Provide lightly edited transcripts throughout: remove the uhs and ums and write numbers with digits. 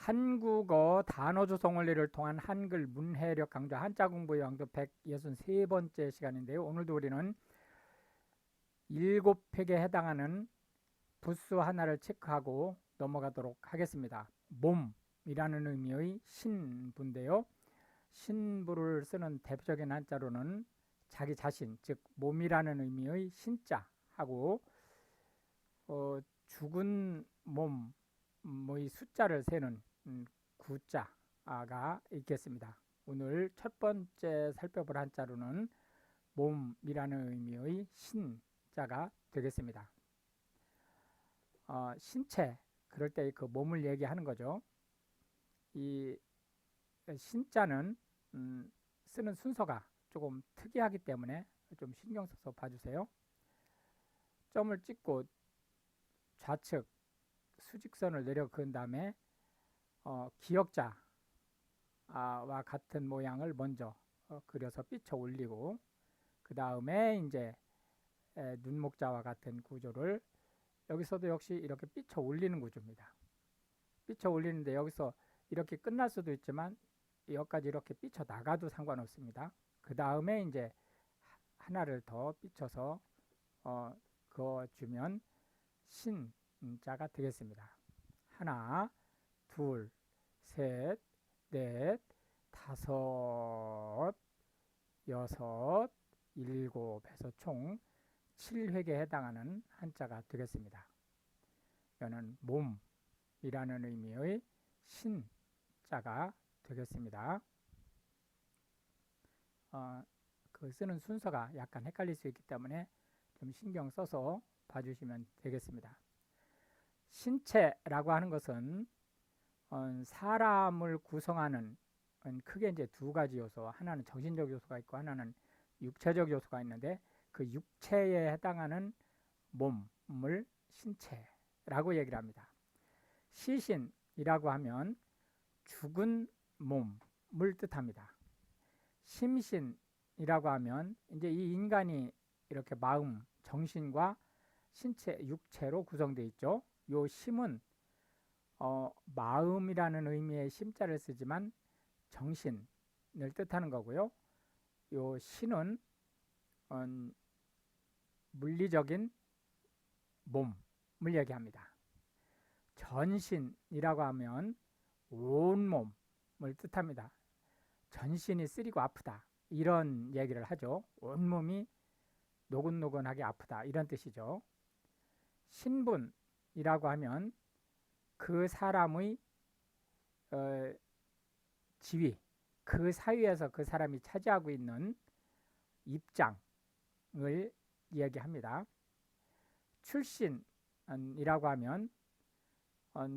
한국어 단어 조성 원리를 통한 한글 문해력 강좌 한자 공부의 왕도 163번째 시간인데요. 오늘도 우리는 7획에 해당하는 부수 하나를 체크하고 넘어가도록 하겠습니다. 몸이라는 의미의 신부인데요. 신부를 쓰는 대표적인 한자로는 자기 자신, 즉 몸이라는 의미의 신자하고 죽은 몸의 숫자를 세는 구자가 있겠습니다. 오늘 첫 번째 살펴볼 한자로는 몸이라는 의미의 신자가 되겠습니다. 신체, 그럴 때 그 몸을 얘기하는 거죠. 이 신자는 쓰는 순서가 조금 특이하기 때문에 좀 신경 써서 봐주세요. 점을 찍고 좌측 수직선을 내려 그은 다음에 기역자와 같은 모양을 먼저 그려서 삐쳐 올리고 그 다음에 이제 눈목자와 같은 구조를 여기서도 역시 이렇게 삐쳐 올리는 구조입니다. 삐쳐 올리는데 여기서 이렇게 끝날 수도 있지만 여기까지 이렇게 삐쳐 나가도 상관없습니다. 그 다음에 이제 하나를 더 삐쳐서 그어주면 신자가 되겠습니다. 하나, 둘, 셋, 넷, 다섯, 여섯, 일곱 해서 총 7획에 해당하는 한자가 되겠습니다. 이거는 몸이라는 의미의 신자가 되겠습니다. 그 쓰는 순서가 약간 헷갈릴 수 있기 때문에 좀 신경 써서 봐주시면 되겠습니다. 신체라고 하는 것은 사람을 구성하는 크게 이제 두 가지 요소, 하나는 정신적 요소가 있고 하나는 육체적 요소가 있는데 그 육체에 해당하는 몸을 신체라고 얘기를 합니다. 시신이라고 하면 죽은 몸을 뜻합니다. 심신이라고 하면 이제 이 인간이 이렇게 마음, 정신과 신체, 육체로 구성되어 있죠. 요 심은 마음이라는 의미의 심자를 쓰지만 정신을 뜻하는 거고요. 요 신은 물리적인 몸을 얘기합니다. 전신이라고 하면 온몸을 뜻합니다. 전신이 쓰리고 아프다 이런 얘기를 하죠. 온몸이 노곤노곤하게 아프다 이런 뜻이죠. 신분이라고 하면 그 사람의 지위, 그 사회에서 그 사람이 차지하고 있는 입장을 이야기합니다. 출신이라고 하면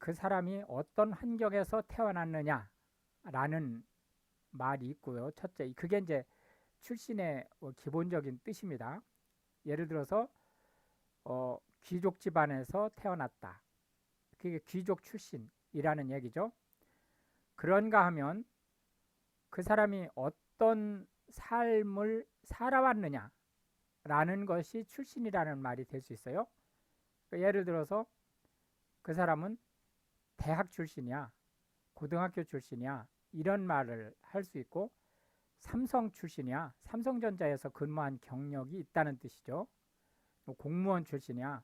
그 사람이 어떤 환경에서 태어났느냐라는 말이 있고요. 첫째, 그게 이제 출신의 기본적인 뜻입니다. 예를 들어서 귀족 집안에서 태어났다. 그게 귀족 출신이라는 얘기죠. 그런가 하면 그 사람이 어떤 삶을 살아왔느냐 라는 것이 출신이라는 말이 될 수 있어요. 예를 들어서 그 사람은 대학 출신이야, 고등학교 출신이야 이런 말을 할 수 있고, 삼성 출신이야, 삼성전자에서 근무한 경력이 있다는 뜻이죠. 공무원 출신이야,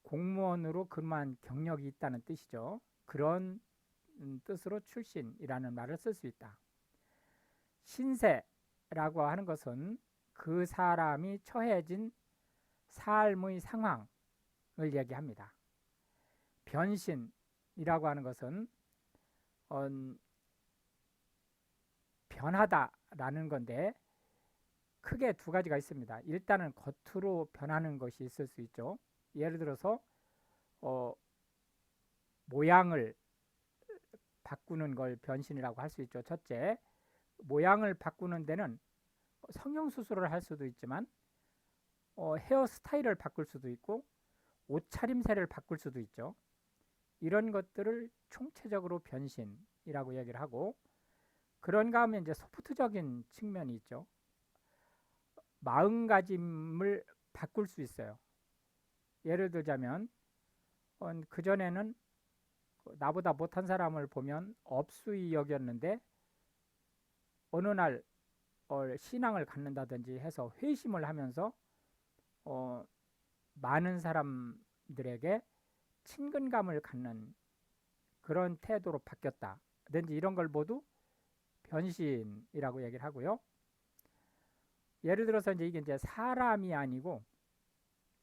공무원으로 근무한 경력이 있다는 뜻이죠. 그런 뜻으로 출신이라는 말을 쓸 수 있다. 신세라고 하는 것은 그 사람이 처해진 삶의 상황을 얘기합니다. 변신이라고 하는 것은 변하다라는 건데 크게 두 가지가 있습니다. 일단은 겉으로 변하는 것이 있을 수 있죠. 예를 들어서 모양을 바꾸는 걸 변신이라고 할 수 있죠. 첫째, 모양을 바꾸는 데는 성형수술을 할 수도 있지만 헤어스타일을 바꿀 수도 있고 옷차림새를 바꿀 수도 있죠. 이런 것들을 총체적으로 변신이라고 얘기를 하고, 그런가 하면 이제 소프트적인 측면이 있죠. 마음가짐을 바꿀 수 있어요. 예를 들자면 그전에는 나보다 못한 사람을 보면 업수이 여겼는데 어느 날 신앙을 갖는다든지 해서 회심을 하면서 많은 사람들에게 친근감을 갖는 그런 태도로 바뀌었다든지 이런 걸 모두 변신이라고 얘기를 하고요. 예를 들어서 이게 사람이 아니고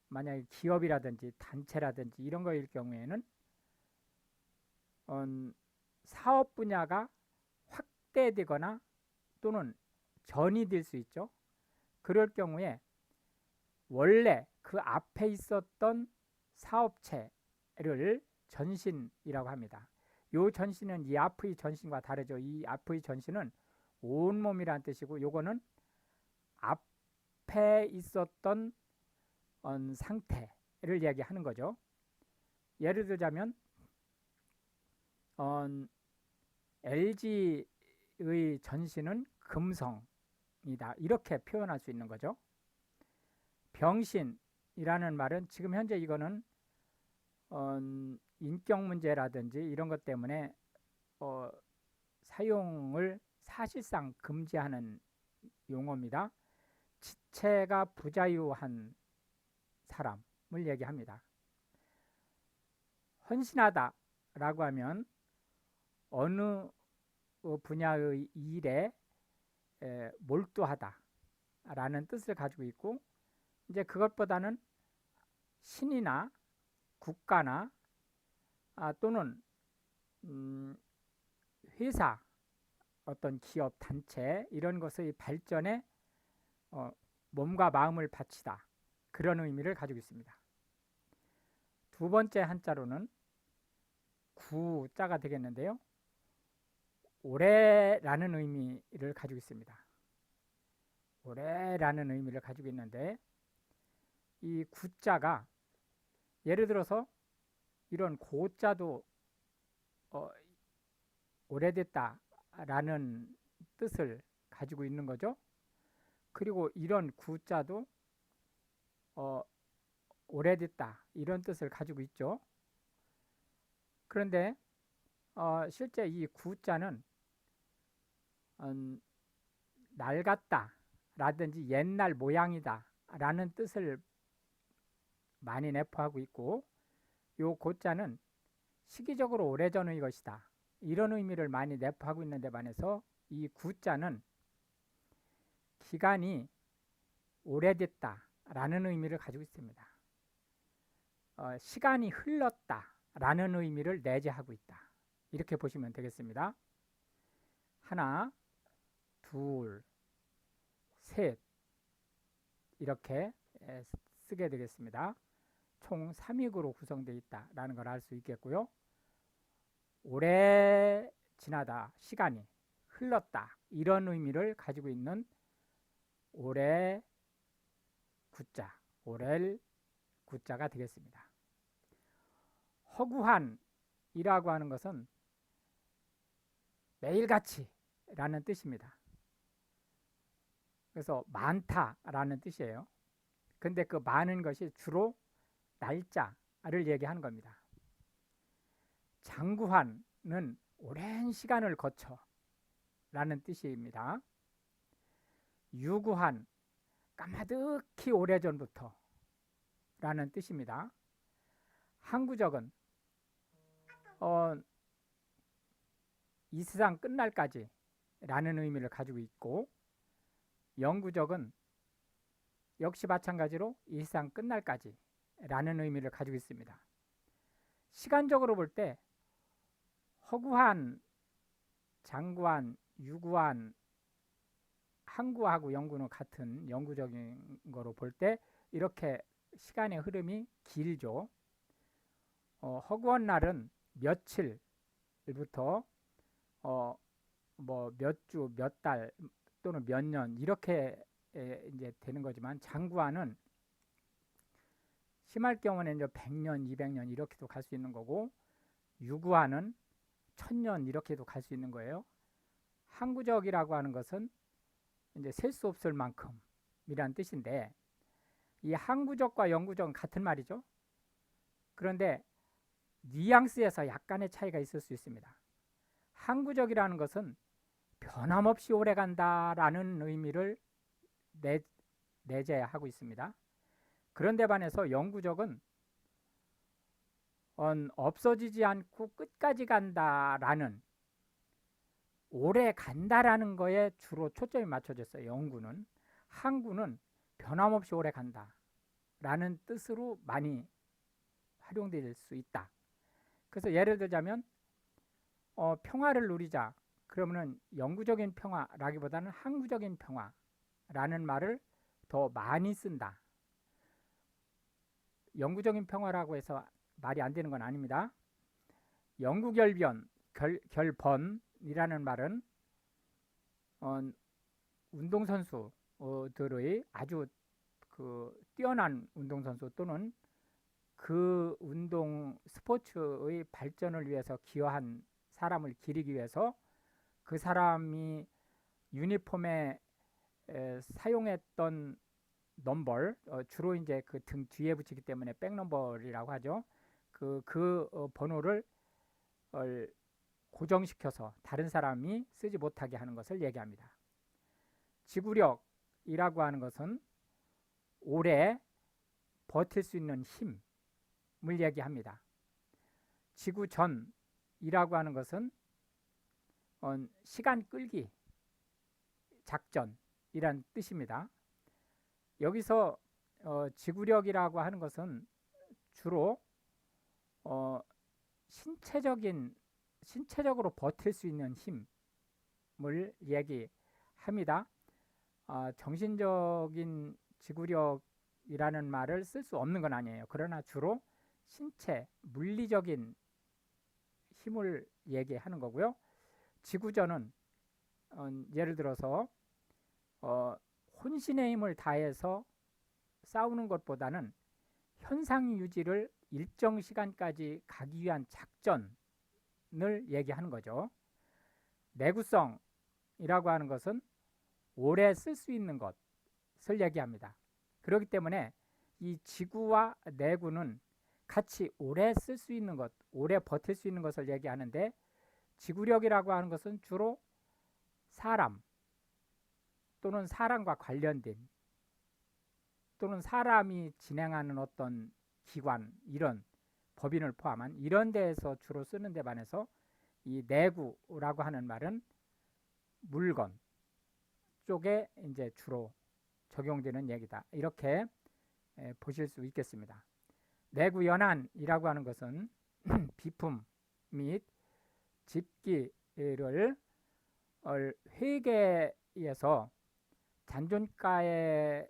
만약에 기업이라든지 단체라든지 이런 거일 경우에는 사업 분야가 확대되거나 또는 전이될 수 있죠. 그럴 경우에 원래 그 앞에 있었던 사업체를 전신이라고 합니다. 요 전신은 이 앞의 전신과 다르죠. 이 앞의 전신은 온몸이란 뜻이고 요거는 앞에 있었던 상태를 이야기하는 거죠. 예를 들자면 LG의 전신은 금성이다. 이렇게 표현할 수 있는 거죠. 병신이라는 말은 지금 현재 이거는 인격 문제라든지 이런 것 때문에 사용을 사실상 금지하는 용어입니다. 지체가 부자유한 사람을 얘기합니다. 헌신하다 라고 하면 어느 분야의 일에 몰두하다 라는 뜻을 가지고 있고, 이제 그것보다는 신이나 국가나 또는 회사, 어떤 기업, 단체 이런 것의 발전에 몸과 마음을 바치다, 그런 의미를 가지고 있습니다. 두 번째 한자로는 구자가 되겠는데요. 오래라는 의미를 가지고 있습니다. 오래라는 의미를 가지고 있는데 이 구자가 예를 들어서 이런 고자도 오래됐다라는 뜻을 가지고 있는 거죠. 그리고 이런 구자도 오래됐다 이런 뜻을 가지고 있죠. 그런데 실제 이 구자는 낡았다 라든지 옛날 모양이다 라는 뜻을 많이 내포하고 있고, 요 고자는 시기적으로 오래전의 것이다 이런 의미를 많이 내포하고 있는 데 반해서 이 구자는 기간이 오래됐다 라는 의미를 가지고 있습니다. 시간이 흘렀다 라는 의미를 내재하고 있다, 이렇게 보시면 되겠습니다. 하나, 둘, 셋 이렇게 쓰게 되겠습니다. 총 3익으로 구성되어 있다라는 걸 알 수 있겠고요. 오래 지나다, 시간이 흘렀다 이런 의미를 가지고 있는 오래 구자, 오렐 구자가 되겠습니다. 허구한이라고 하는 것은 매일같이 라는 뜻입니다. 그래서 많다라는 뜻이에요. 근데 그 많은 것이 주로 날짜를 얘기하는 겁니다. 장구한은 오랜 시간을 거쳐 라는 뜻입니다. 유구한, 까마득히 오래전부터 라는 뜻입니다. 항구적은 이 세상 끝날까지 라는 의미를 가지고 있고, 영구적은 역시 마찬가지로 이 세상 끝날까지 라는 의미를 가지고 있습니다. 시간적으로 볼 때 허구한, 장구한, 유구한, 항구하고 영구는 같은 영구적인 거로 볼 때 이렇게 시간의 흐름이 길죠. 허구한 날은 며칠부터 뭐 몇 주, 몇 달 또는 몇 년 이렇게 이제 되는 거지만, 장구한은 심할 경우는 이제 100년, 200년 이렇게도 갈 수 있는 거고, 유구한은 1000년 이렇게도 갈 수 있는 거예요. 항구적이라고 하는 것은 이제 셀 수 없을 만큼이란 뜻인데, 이 항구적과 영구적은 같은 말이죠. 그런데 뉘앙스에서 약간의 차이가 있을 수 있습니다. 항구적이라는 것은 변함없이 오래간다라는 의미를 내재하고 있습니다. 그런데 반해서 영구적은 없어지지 않고 끝까지 간다라는, 오래 간다라는 거에 주로 초점이 맞춰졌어요. 영구는. 항구는 변함없이 오래 간다라는 뜻으로 많이 활용될 수 있다. 그래서 예를 들자면 평화를 누리자, 그러면은 영구적인 평화라기보다는 항구적인 평화라는 말을 더 많이 쓴다. 영구적인 평화라고 해서 말이 안 되는 건 아닙니다. 영구결변, 결번이라는 말은 운동선수들의 아주 뛰어난 운동선수 또는 그 운동 스포츠의 발전을 위해서 기여한 사람을 기리기 위해서 그 사람이 유니폼에 사용했던 넘버, 주로 이제 그 등 뒤에 붙이기 때문에 백넘버라고 하죠. 번호를 고정시켜서 다른 사람이 쓰지 못하게 하는 것을 얘기합니다. 지구력이라고 하는 것은 오래 버틸 수 있는 힘을 얘기합니다. 지구전이라고 하는 것은 시간 끌기 작전이란 뜻입니다. 여기서 지구력이라고 하는 것은 주로 신체적으로 버틸 수 있는 힘을 얘기합니다. 정신적인 지구력이라는 말을 쓸 수 없는 건 아니에요. 그러나 주로 신체, 물리적인 힘을 얘기하는 거고요. 지구전은 예를 들어서 혼신의 힘을 다해서 싸우는 것보다는 현상 유지를 일정 시간까지 가기 위한 작전을 얘기하는 거죠. 내구성이라고 하는 것은 오래 쓸 수 있는 것을 얘기합니다. 그렇기 때문에 이 지구와 내구는 같이 오래 쓸 수 있는 것, 오래 버틸 수 있는 것을 얘기하는데, 지구력이라고 하는 것은 주로 사람 또는 사람과 관련된 또는 사람이 진행하는 어떤 기관, 이런 법인을 포함한 이런 데에서 주로 쓰는 데 반해서 이 내구라고 하는 말은 물건 쪽에 이제 주로 적용되는 얘기다. 이렇게 보실 수 있겠습니다. 내구연한이라고 하는 것은 비품 및 집기를 회계에서 잔존가액을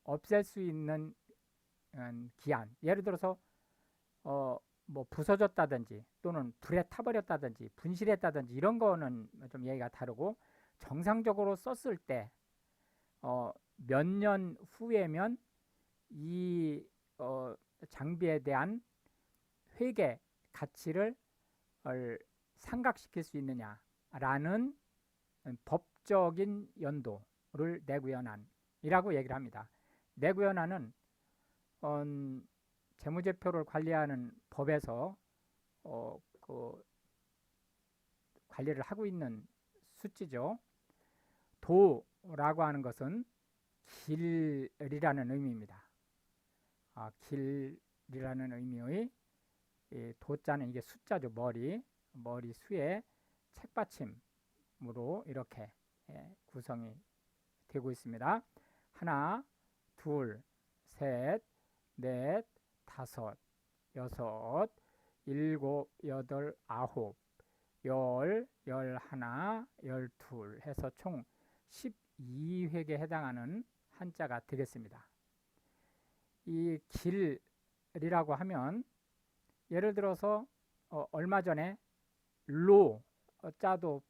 없앨 수 있는 기한, 예를 들어서 뭐 부서졌다든지 또는 불에 타버렸다든지 분실했다든지 이런 거는 좀 얘기가 다르고, 정상적으로 썼을 때 몇 년 후에면 이 장비에 대한 회계 가치를 상각시킬 수 있느냐라는 법적인 연도를 내구연한이라고 얘기를 합니다. 내구연한은 재무제표를 관리하는 법에서 관리를 하고 있는 수치죠. 도라고 하는 것은 길이라는 의미입니다. 길이라는 의미의 도자는 이게 숫자죠. 머리 수에 책받침으로 이렇게 구성이 되고 있습니다. 하나, 둘, 셋, 넷, 다섯, 여섯, 일곱, 여덟, 아홉, 열하나, 열둘 해서 총 12획에 해당하는 한자가 되겠습니다. 이 길이라고 하면 예를 들어서 얼마 전에 로 자도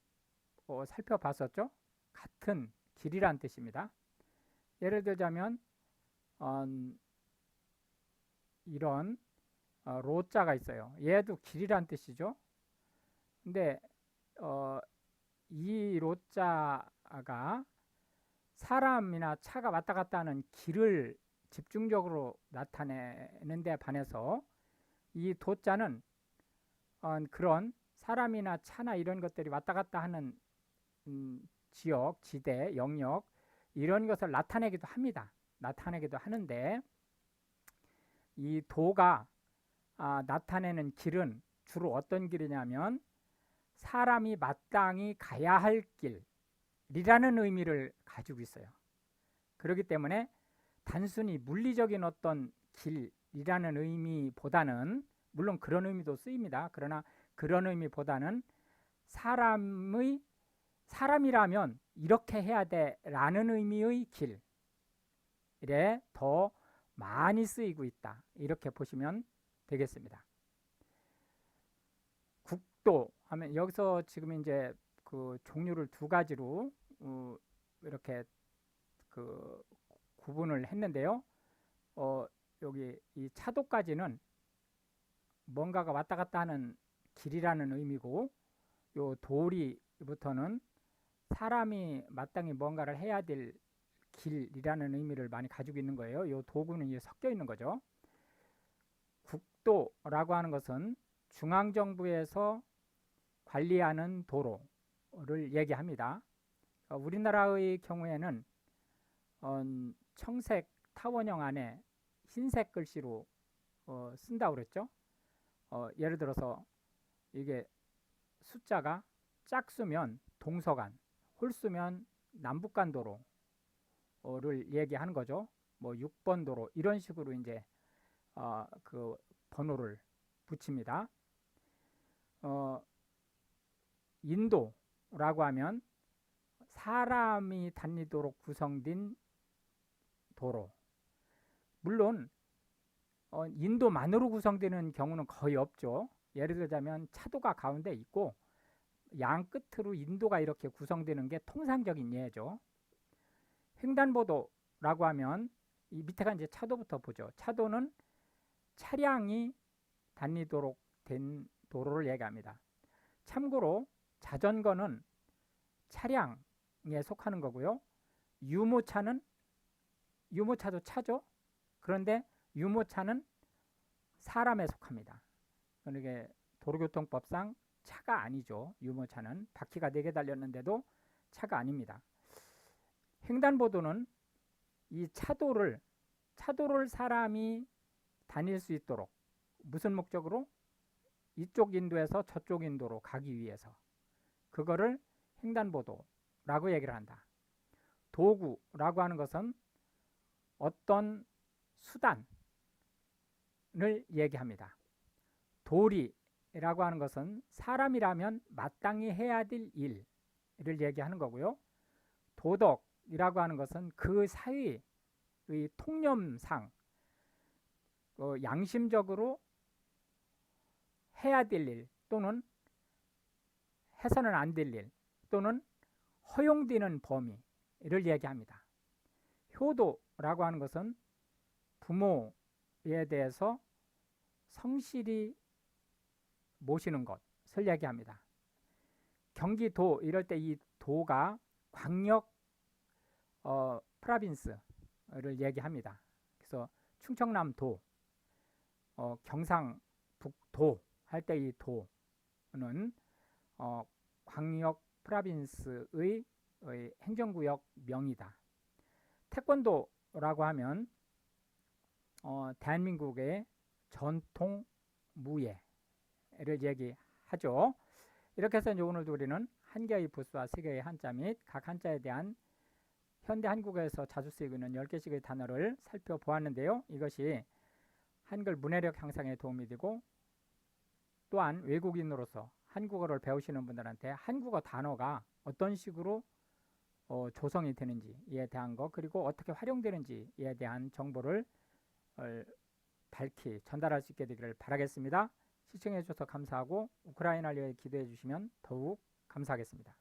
살펴봤었죠. 같은 길이란 뜻입니다. 예를 들자면 이런 로자가 있어요. 얘도 길이란 뜻이죠. 근데 이 로자가 사람이나 차가 왔다 갔다 하는 길을 집중적으로 나타내는 데 반해서 이 도자는 그런 사람이나 차나 이런 것들이 왔다 갔다 하는 지역, 지대, 영역 이런 것을 나타내기도 합니다. 나타내기도 하는데 이 도가 나타내는 길은 주로 어떤 길이냐면 사람이 마땅히 가야 할 길이라는 의미를 가지고 있어요. 그렇기 때문에 단순히 물리적인 어떤 길이라는 의미보다는 물론 그런 의미도 쓰입니다. 그러나 그런 의미보다는 사람이라면 이렇게 해야 돼라는 의미의 길에 더 많이 쓰이고 있다. 이렇게 보시면 되겠습니다. 국도 하면 여기서 지금 이제 그 종류를 두 가지로 이렇게 그 구분을 했는데요. 여기 이 차도까지는 뭔가가 왔다 갔다 하는 길이라는 의미고, 요 도리부터는 사람이 마땅히 뭔가를 해야 될 길이라는 의미를 많이 가지고 있는 거예요. 요 도구는 이제 섞여 있는 거죠. 국도라고 하는 것은 중앙정부에서 관리하는 도로를 얘기합니다. 우리나라의 경우에는 청색 타원형 안에 흰색 글씨로 쓴다고 그랬죠. 예를 들어서 이게 숫자가 짝수면 동서간, 홀수면 남북간 도로를 얘기하는 거죠. 뭐 6번 도로 이런 식으로 이제 그 번호를 붙입니다. 인도라고 하면 사람이 다니도록 구성된 도로. 물론 인도만으로 구성되는 경우는 거의 없죠. 예를 들자면 차도가 가운데 있고 양 끝으로 인도가 이렇게 구성되는 게 통상적인 예죠. 횡단보도라고 하면 이 밑에가 이제 차도부터 보죠. 차도는 차량이 다니도록 된 도로를 얘기합니다. 참고로 자전거는 차량에 속하는 거고요. 유모차도 차죠. 그런데 유모차는 사람에 속합니다. 그러니까 도로교통법상 차가 아니죠. 유모차는 바퀴가 4개 달렸는데도 차가 아닙니다. 횡단보도는 이 차도를 사람이 다닐 수 있도록 무슨 목적으로? 이쪽 인도에서 저쪽 인도로 가기 위해서 그거를 횡단보도라고 얘기를 한다. 도구라고 하는 것은 어떤 수단을 얘기합니다. 도리라고 하는 것은 사람이라면 마땅히 해야 될 일을 얘기하는 거고요. 도덕이라고 하는 것은 그 사회의 통념상 양심적으로 해야 될 일 또는 해서는 안 될 일 또는 허용되는 범위를 얘기합니다. 효도라고 하는 것은 부모에 대해서 성실히 모시는 것을 얘기합니다. 경기도 이럴 때 이 도가 광역 프라빈스를 얘기합니다. 그래서 충청남도, 경상북도 할 때 이 도는 광역 프라빈스의 행정구역 명이다. 태권도라고 하면 대한민국의 전통 무예를 얘기하죠. 이렇게 해서 오늘도 우리는 한 개의 부수와 세 개의 한자 및 각 한자에 대한 현대 한국어에서 자주 쓰이고 있는 10개씩의 단어를 살펴보았는데요. 이것이 한글 문해력 향상에 도움이 되고 또한 외국인으로서 한국어를 배우시는 분들한테 한국어 단어가 어떤 식으로 조성이 되는지에 대한 것, 그리고 어떻게 활용되는지에 대한 정보를 밝히 전달할 수 있게 되기를 바라겠습니다. 시청해 주셔서 감사하고 우크라이나를 위해 기도해 주시면 더욱 감사하겠습니다.